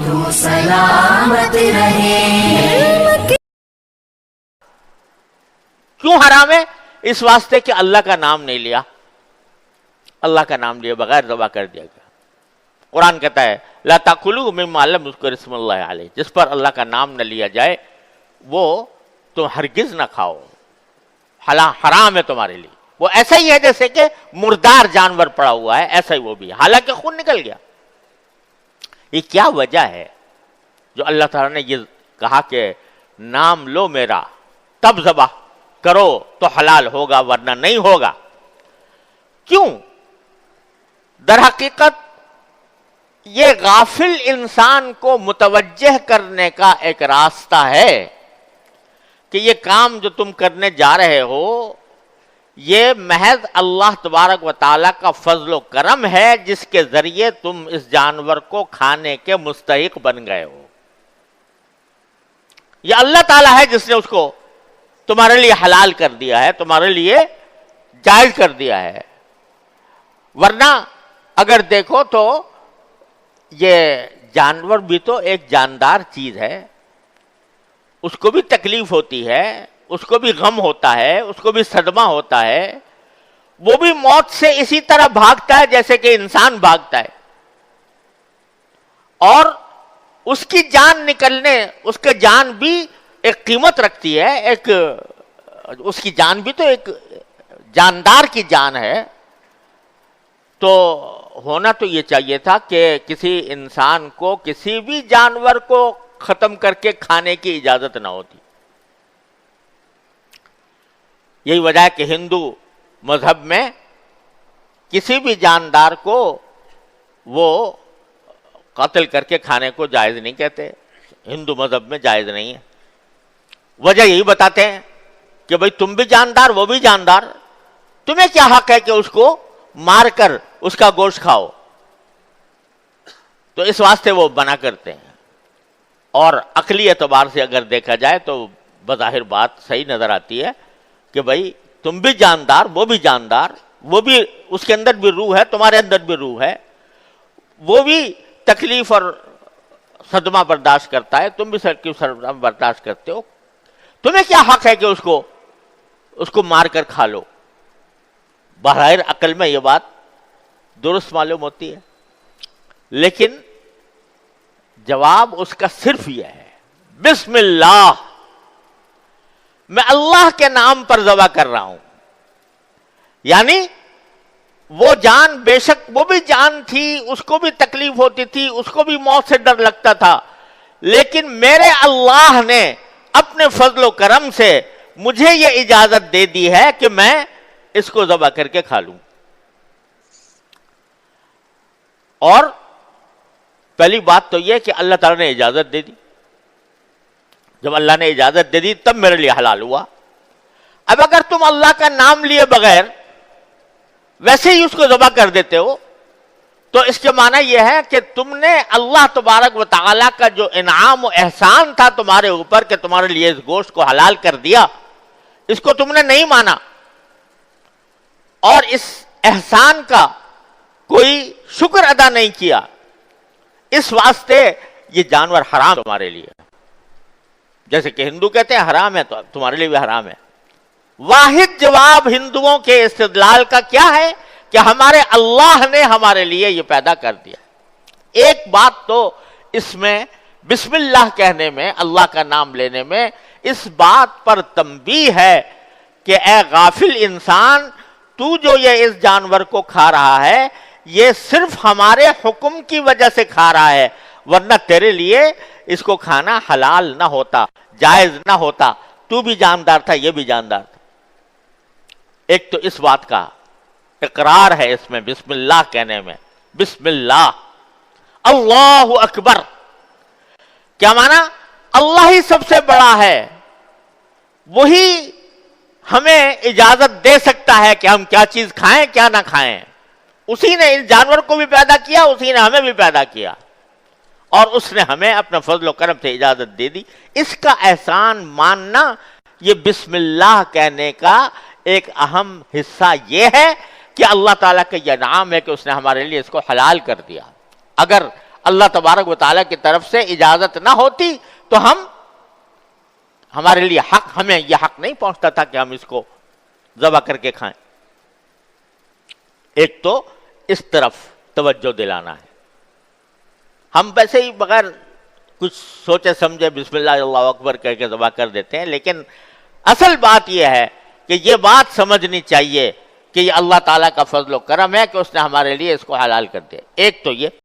تو سلامت رہے. کیوں حرام ہے؟ اس واسطے کہ اللہ کا نام نہیں لیا. اللہ کا نام لیے بغیر ذبح کر دیا گیا. قرآن کہتا ہے لا تاکلوا مما لم یذکر اسم اللہ علیہ، جس پر اللہ کا نام نہ لیا جائے وہ تم ہرگز نہ کھاؤ، حرام ہے تمہارے لیے. وہ ایسا ہی ہے جیسے کہ مردار جانور پڑا ہوا ہے، ایسا ہی وہ بھی ہے، حالانکہ خون نکل گیا. یہ کیا وجہ ہے جو اللہ تعالیٰ نے یہ کہا کہ نام لو میرا تب ذبح کرو تو حلال ہوگا ورنہ نہیں ہوگا؟ کیوں؟ در حقیقت یہ غافل انسان کو متوجہ کرنے کا ایک راستہ ہے کہ یہ کام جو تم کرنے جا رہے ہو یہ محض اللہ تبارک و تعالیٰ کا فضل و کرم ہے جس کے ذریعے تم اس جانور کو کھانے کے مستحق بن گئے ہو. یہ اللہ تعالیٰ ہے جس نے اس کو تمہارے لیے حلال کر دیا ہے، تمہارے لیے جائز کر دیا ہے. ورنہ اگر دیکھو تو یہ جانور بھی تو ایک جاندار چیز ہے، اس کو بھی تکلیف ہوتی ہے، اس کو بھی غم ہوتا ہے، اس کو بھی صدمہ ہوتا ہے. وہ بھی موت سے اسی طرح بھاگتا ہے جیسے کہ انسان بھاگتا ہے. اور اس کی جان نکلنے، اس کا جان بھی ایک قیمت رکھتی ہے، ایک اس کی جان بھی تو ایک جاندار کی جان ہے. تو ہونا تو یہ چاہیے تھا کہ کسی انسان کو کسی بھی جانور کو ختم کر کے کھانے کی اجازت نہ ہوتی. یہی وجہ ہے کہ ہندو مذہب میں کسی بھی جاندار کو وہ قتل کر کے کھانے کو جائز نہیں کہتے. ہندو مذہب میں جائز نہیں ہے. وجہ یہی بتاتے ہیں کہ بھئی تم بھی جاندار وہ بھی جاندار، تمہیں کیا حق ہے کہ اس کو مار کر اس کا گوشت کھاؤ. تو اس واسطے وہ منع کرتے ہیں. اور عقلی اعتبار سے اگر دیکھا جائے تو بظاہر بات صحیح نظر آتی ہے کہ بھئی تم بھی جاندار وہ بھی جاندار، وہ بھی اس کے اندر بھی روح ہے، تمہارے اندر بھی روح ہے، وہ بھی تکلیف اور صدمہ برداشت کرتا ہے، تم بھی صدمہ برداشت کرتے ہو. تمہیں کیا حق ہے کہ اس کو مار کر کھا لو؟ بظاہر عقل میں یہ بات درست معلوم ہوتی ہے، لیکن جواب اس کا صرف یہ ہے بسم اللہ، میں اللہ کے نام پر ذبح کر رہا ہوں. یعنی وہ جان بے شک وہ بھی جان تھی، اس کو بھی تکلیف ہوتی تھی، اس کو بھی موت سے ڈر لگتا تھا، لیکن میرے اللہ نے اپنے فضل و کرم سے مجھے یہ اجازت دے دی ہے کہ میں اس کو ذبح کر کے کھا لوں. اور پہلی بات تو یہ کہ اللہ تعالیٰ نے اجازت دے دی. جب اللہ نے اجازت دے دی تب میرے لیے حلال ہوا. اب اگر تم اللہ کا نام لیے بغیر ویسے ہی اس کو ذبح کر دیتے ہو تو اس کے معنی یہ ہے کہ تم نے اللہ تبارک و تعالیٰ کا جو انعام و احسان تھا تمہارے اوپر کہ تمہارے لیے اس گوشت کو حلال کر دیا، اس کو تم نے نہیں مانا اور اس احسان کا کوئی شکر ادا نہیں کیا. اس واسطے یہ جانور حرام تمہارے لیے. جیسے کہ ہندو کہتے ہیں حرام ہے تو تمہارے لیے بھی حرام ہے. واحد جواب ہندوؤں کے استدلال کا کیا ہے کہ ہمارے اللہ نے ہمارے لیے یہ پیدا کر دیا. ایک بات تو اس میں بسم اللہ کہنے میں، اللہ کا نام لینے میں اس بات پر تنبیہ ہے کہ اے غافل انسان، تو جو یہ اس جانور کو کھا رہا ہے یہ صرف ہمارے حکم کی وجہ سے کھا رہا ہے، ورنہ تیرے لیے اس کو کھانا حلال نہ ہوتا، جائز نہ ہوتا. تو بھی جاندار تھا، یہ بھی جاندار تھا. ایک تو اس بات کا اقرار ہے اس میں بسم اللہ کہنے میں. بسم اللہ، اللہ اکبر. کیا معنی؟ اللہ ہی سب سے بڑا ہے، وہی ہمیں اجازت دے سکتا ہے کہ ہم کیا چیز کھائیں کیا نہ کھائیں. اسی نے اس جانور کو بھی پیدا کیا، اسی نے ہمیں بھی پیدا کیا، اور اس نے ہمیں اپنا فضل و کرم سے اجازت دے دی. اس کا احسان ماننا یہ بسم اللہ کہنے کا ایک اہم حصہ یہ ہے کہ اللہ تعالیٰ کا یہ نام ہے کہ اس نے ہمارے لیے اس کو حلال کر دیا. اگر اللہ تبارک و تعالیٰ کی طرف سے اجازت نہ ہوتی تو ہمارے لیے ہمیں یہ حق نہیں پہنچتا تھا کہ ہم اس کو ذبح کر کے کھائیں۔ ایک تو اس طرف توجہ دلانا ہے، ہم ویسے ہی بغیر کچھ سوچے سمجھے بسم اللہ اللہ اکبر کہہ کے ذبح کر دیتے ہیں، لیکن اصل بات یہ ہے کہ یہ بات سمجھنی چاہیے کہ یہ اللہ تعالیٰ کا فضل و کرم ہے کہ اس نے ہمارے لیے اس کو حلال کر دیا۔ ایک تو یہ